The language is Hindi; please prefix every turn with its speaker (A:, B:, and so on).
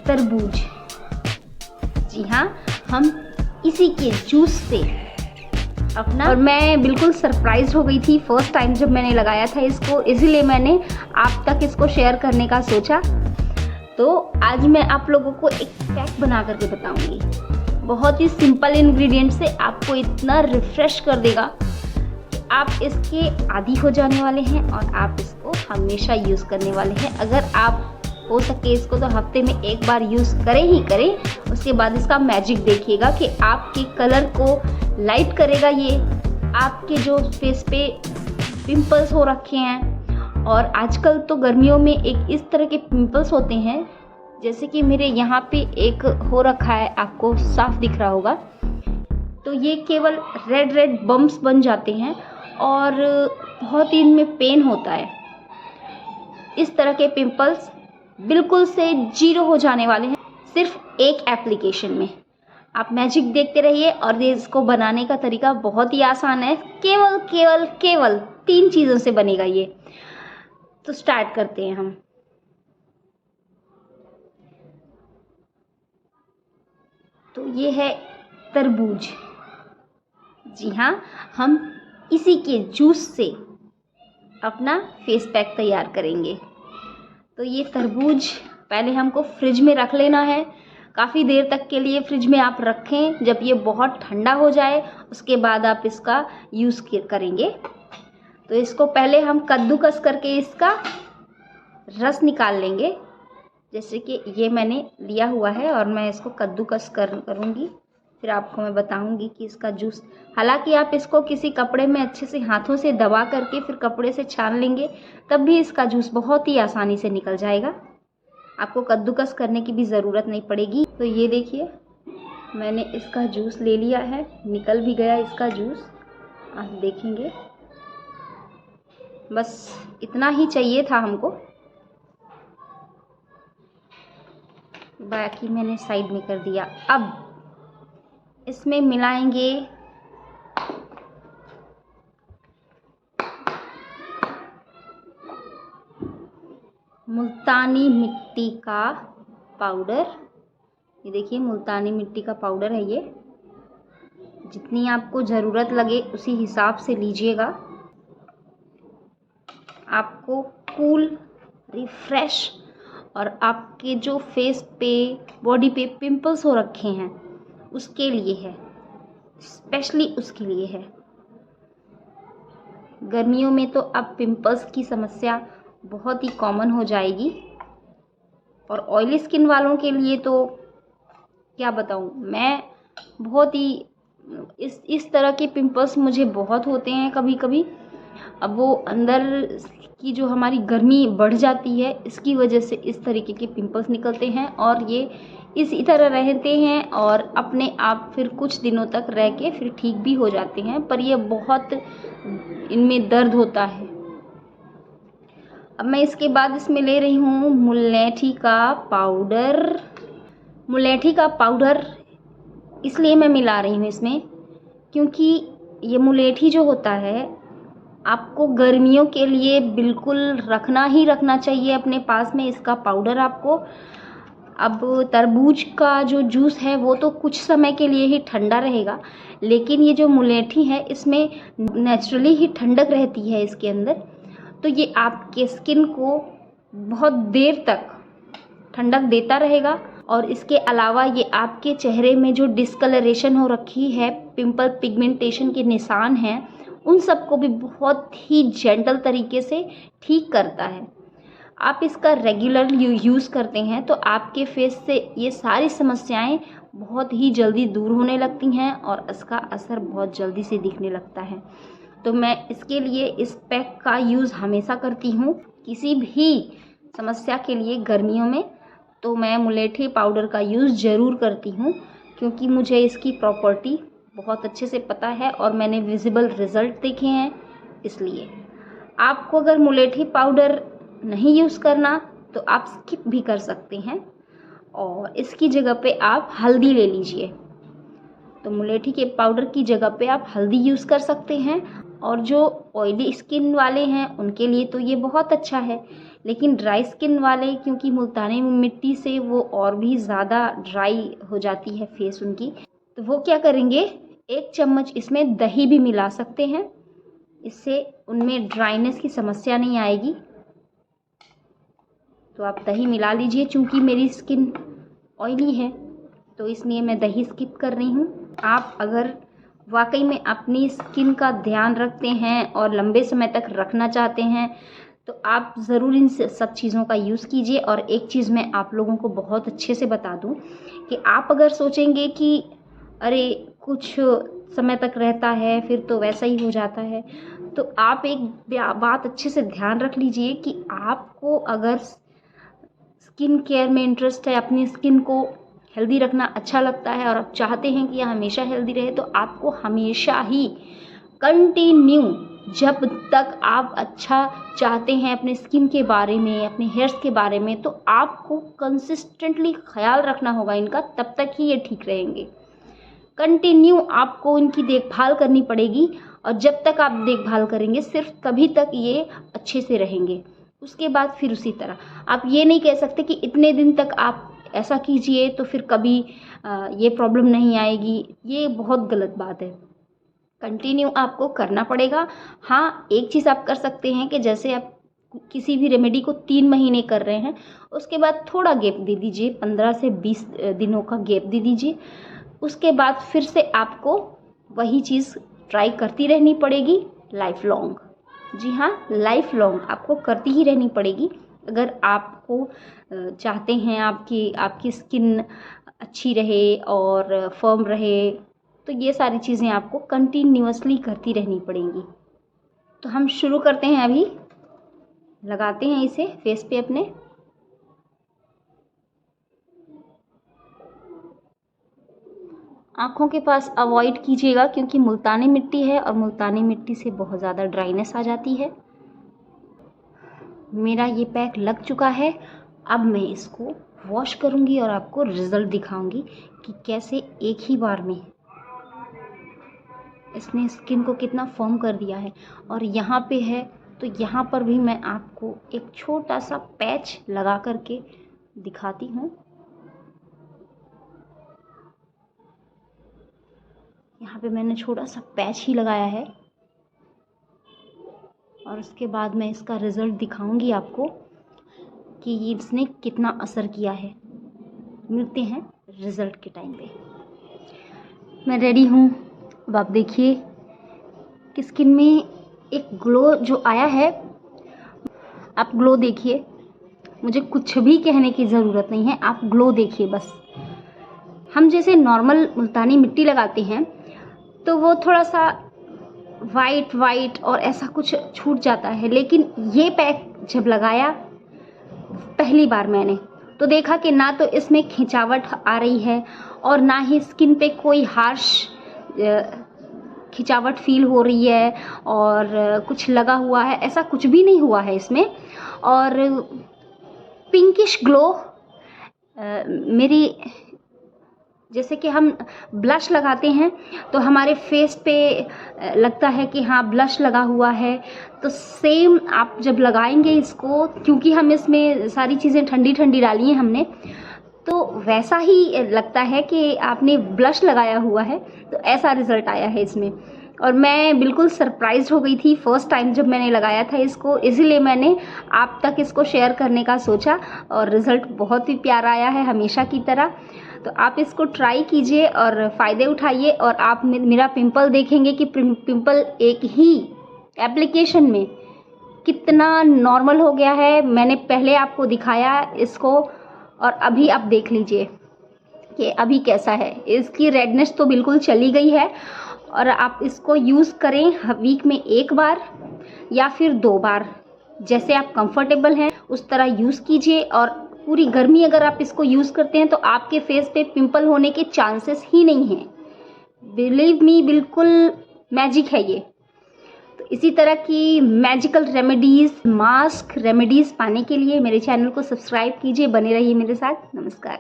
A: तरबूज। जी हाँ, हम इसी के जूस से अपना, और मैं बिल्कुल सरप्राइज हो गई थी फर्स्ट टाइम जब मैंने लगाया था इसको, इसीलिए मैंने आप तक इसको शेयर करने का सोचा। तो आज मैं आप लोगों को एक पैक बना करके बताऊंगी। बहुत ही सिंपल इंग्रेडिएंट से आपको इतना रिफ्रेश कर देगा कि आप इसके आदी हो जाने वाले हैं और आप इसको हमेशा यूज़ करने वाले हैं। अगर आप हो सके इसको तो हफ्ते में एक बार यूज़ करें ही करें, उसके बाद इसका मैजिक देखिएगा कि आपके कलर को लाइट करेगा। ये आपके जो फेस पे पिंपल्स हो रखे हैं, और आजकल तो गर्मियों में एक इस तरह के पिंपल्स होते हैं, जैसे कि मेरे यहाँ पे एक हो रखा है, आपको साफ दिख रहा होगा, तो ये केवल रेड रेड बम्प्स बन जाते हैं और बहुत ही इनमें पेन होता है। इस तरह के पिंपल्स बिल्कुल से जीरो हो जाने वाले हैं सिर्फ एक एप्लीकेशन में। आप मैजिक देखते रहिए, और इसको बनाने का तरीका बहुत ही आसान है। केवल केवल केवल 3 चीज़ों से बनेगा ये। तो स्टार्ट करते हैं हम। तो ये है तरबूज। जी हाँ, हम इसी के जूस से अपना फेस पैक तैयार करेंगे। तो ये तरबूज पहले हमको फ्रिज में रख लेना है। काफ़ी देर तक के लिए फ्रिज में आप रखें, जब ये बहुत ठंडा हो जाए उसके बाद आप इसका यूज़ करेंगे। तो इसको पहले हम कद्दूकस करके इसका रस निकाल लेंगे। जैसे कि ये मैंने लिया हुआ है और मैं इसको कद्दूकस करूँगी, फिर आपको मैं बताऊंगी कि इसका जूस, हालांकि आप इसको किसी कपड़े में अच्छे से हाथों से दबा करके फिर कपड़े से छान लेंगे, तब भी इसका जूस बहुत ही आसानी से निकल जाएगा। आपको कद्दूकस करने की भी ज़रूरत नहीं पड़ेगी। तो ये देखिए, मैंने इसका जूस ले लिया है, निकल भी गया इसका जूस, आप देखेंगे। बस इतना ही चाहिए था हमको, बाकी मैंने साइड में कर दिया। अब इसमें मिलाएंगे मुल्तानी मिट्टी का पाउडर। ये देखिए, मुल्तानी मिट्टी का पाउडर है ये। जितनी आपको ज़रूरत लगे उसी हिसाब से लीजिएगा। आपको कूल, रिफ्रेश और आपके जो फेस पे, बॉडी पे पिंपल्स हो रखे हैं उसके लिए है, स्पेशली उसके लिए है। गर्मियों में तो अब पिंपल्स की समस्या बहुत ही कॉमन हो जाएगी, और ऑयली स्किन वालों के लिए तो क्या बताऊं मैं, बहुत ही इस तरह के पिंपल्स मुझे बहुत होते हैं कभी कभी। अब वो अंदर की जो हमारी गर्मी बढ़ जाती है, इसकी वजह से इस तरीके के पिंपल्स निकलते हैं, और ये इसी तरह रहते हैं और अपने आप फिर कुछ दिनों तक रह के फिर ठीक भी हो जाते हैं, पर ये बहुत इनमें दर्द होता है। अब मैं इसके बाद इसमें ले रही हूँ मुलेठी का पाउडर। मुलेठी का पाउडर इसलिए मैं मिला रही हूँ इसमें, क्योंकि ये मुलेठी जो होता है आपको गर्मियों के लिए बिल्कुल रखना ही रखना चाहिए अपने पास में इसका पाउडर आपको। अब तरबूज का जो जूस है वो तो कुछ समय के लिए ही ठंडा रहेगा, लेकिन ये जो मुलेठी है इसमें नेचुरली ही ठंडक रहती है इसके अंदर, तो ये आपके स्किन को बहुत देर तक ठंडक देता रहेगा। और इसके अलावा ये आपके चेहरे में जो डिस्कलरेशन हो रखी है, पिंपल, पिगमेंटेशन के निशान हैं, उन सबको भी बहुत ही जेंटल तरीके से ठीक करता है। आप इसका रेगुलर यूज़ करते हैं तो आपके फेस से ये सारी समस्याएं बहुत ही जल्दी दूर होने लगती हैं और इसका असर बहुत जल्दी से दिखने लगता है। तो मैं इसके लिए इस पैक का यूज़ हमेशा करती हूँ, किसी भी समस्या के लिए गर्मियों में तो मैं मुलेठी पाउडर का यूज़ ज़रूर करती हूँ, क्योंकि मुझे इसकी प्रॉपर्टी बहुत अच्छे से पता है और मैंने विजिबल रिज़ल्ट देखे हैं। इसलिए आपको अगर मुलेठी पाउडर नहीं यूज़ करना तो आप स्किप भी कर सकते हैं, और इसकी जगह पे आप हल्दी ले लीजिए। तो मुलेठी के पाउडर की जगह पे आप हल्दी यूज़ कर सकते हैं, और जो ऑयली स्किन वाले हैं उनके लिए तो ये बहुत अच्छा है, लेकिन ड्राई स्किन वाले, क्योंकि मुल्तानी मिट्टी से वो और भी ज़्यादा ड्राई हो जाती है फेस उनकी, तो वो क्या करेंगे, 1 चम्मच इसमें दही भी मिला सकते हैं। इससे उनमें ड्राइनेस की समस्या नहीं आएगी। तो आप दही मिला लीजिए। चूँकि मेरी स्किन ऑयली है तो इसलिए मैं दही स्किप कर रही हूँ। आप अगर वाकई में अपनी स्किन का ध्यान रखते हैं और लंबे समय तक रखना चाहते हैं तो आप ज़रूर इन सब चीज़ों का यूज़ कीजिए। और एक चीज़ मैं आप लोगों को बहुत अच्छे से बता दूं कि आप अगर सोचेंगे कि अरे कुछ समय तक रहता है फिर तो वैसा ही हो जाता है, तो आप एक बात अच्छे से ध्यान रख लीजिए कि आपको अगर स्किन केयर में इंटरेस्ट है, अपनी स्किन को हेल्दी रखना अच्छा लगता है और आप चाहते हैं कि यह हमेशा हेल्दी रहे, तो आपको हमेशा ही कंटिन्यू, जब तक आप अच्छा चाहते हैं अपने स्किन के बारे में, अपने हेयर्स के बारे में, तो आपको कंसिस्टेंटली ख्याल रखना होगा इनका, तब तक ही ये ठीक रहेंगे। कंटिन्यू आपको इनकी देखभाल करनी पड़ेगी और जब तक आप देखभाल करेंगे सिर्फ तभी तक ये अच्छे से रहेंगे। उसके बाद फिर उसी तरह आप ये नहीं कह सकते कि इतने दिन तक आप ऐसा कीजिए तो फिर कभी ये प्रॉब्लम नहीं आएगी। ये बहुत गलत बात है। कंटिन्यू आपको करना पड़ेगा। हाँ, एक चीज़ आप कर सकते हैं कि जैसे आप किसी भी रेमेडी को 3 महीने कर रहे हैं, उसके बाद थोड़ा गैप दे दीजिए, 15 से 20 दिनों का गैप दे दीजिए। उसके बाद फिर से आपको वही चीज़ ट्राई करती रहनी पड़ेगी लाइफ लॉन्ग। जी हाँ, लाइफ लॉन्ग आपको करती ही रहनी पड़ेगी। अगर आपको चाहते हैं आपकी स्किन अच्छी रहे और फर्म रहे, तो ये सारी चीज़ें आपको कंटिन्यूअसली करती रहनी पड़ेंगी। तो हम शुरू करते हैं। अभी लगाते हैं इसे फेस पे अपने। आँखों के पास अवॉइड कीजिएगा क्योंकि मुल्तानी मिट्टी है और मुल्तानी मिट्टी से बहुत ज़्यादा ड्राइनेस आ जाती है। मेरा ये पैक लग चुका है। अब मैं इसको वॉश करूँगी और आपको रिज़ल्ट दिखाऊंगी कि कैसे एक ही बार में इसने स्किन को कितना फर्म कर दिया है। और यहाँ पे है तो यहाँ पर भी मैं आपको एक छोटा सा पैच लगा करके दिखाती हूँ। यहाँ पे मैंने छोटा सा पैच ही लगाया है और उसके बाद मैं इसका रिज़ल्ट दिखाऊंगी आपको कि ये इसने कितना असर किया है। मिलते हैं रिज़ल्ट के टाइम पे। मैं रेडी हूँ। अब आप देखिए कि स्किन में एक ग्लो जो आया है। आप ग्लो देखिए, मुझे कुछ भी कहने की ज़रूरत नहीं है, आप ग्लो देखिए बस। हम जैसे नॉर्मल मुल्तानी मिट्टी लगाते हैं तो वो थोड़ा सा वाइट और ऐसा कुछ छूट जाता है, लेकिन ये पैक जब लगाया पहली बार मैंने तो देखा कि ना तो इसमें खिंचावट आ रही है और ना ही स्किन पे कोई हार्श खिंचावट फील हो रही है और कुछ लगा हुआ है, ऐसा कुछ भी नहीं हुआ है इसमें। और पिंकिश ग्लो मेरी, जैसे कि हम ब्लश लगाते हैं तो हमारे फेस पे लगता है कि हाँ ब्लश लगा हुआ है, तो सेम आप जब लगाएंगे इसको, क्योंकि हम इसमें सारी चीज़ें ठंडी ठंडी डाली हैं हमने, तो वैसा ही लगता है कि आपने ब्लश लगाया हुआ है। तो ऐसा रिज़ल्ट आया है इसमें और मैं बिल्कुल सरप्राइज हो गई थी फर्स्ट टाइम जब मैंने लगाया था इसको, इसीलिए मैंने आप तक इसको शेयर करने का सोचा और रिज़ल्ट बहुत ही प्यारा आया है हमेशा की तरह। तो आप इसको ट्राई कीजिए और फ़ायदे उठाइए और आप मेरा पिंपल देखेंगे कि पिंपल एक ही एप्लीकेशन में कितना नॉर्मल हो गया है। मैंने पहले आपको दिखाया इसको और अभी आप देख लीजिए कि अभी कैसा है। इसकी रेडनेस तो बिल्कुल चली गई है और आप इसको यूज़ करें वीक में 1 बार या फिर 2 बार, जैसे आप कंफर्टेबल हैं उस तरह यूज़ कीजिए। और पूरी गर्मी अगर आप इसको यूज़ करते हैं तो आपके फेस पे पिंपल होने के चांसेस ही नहीं हैं। बिलीव मी, बिल्कुल मैजिक है ये। तो इसी तरह की मैजिकल रेमेडीज़, मास्क रेमेडीज़ पाने के लिए मेरे चैनल को सब्सक्राइब कीजिए, बने रहिए मेरे साथ। नमस्कार।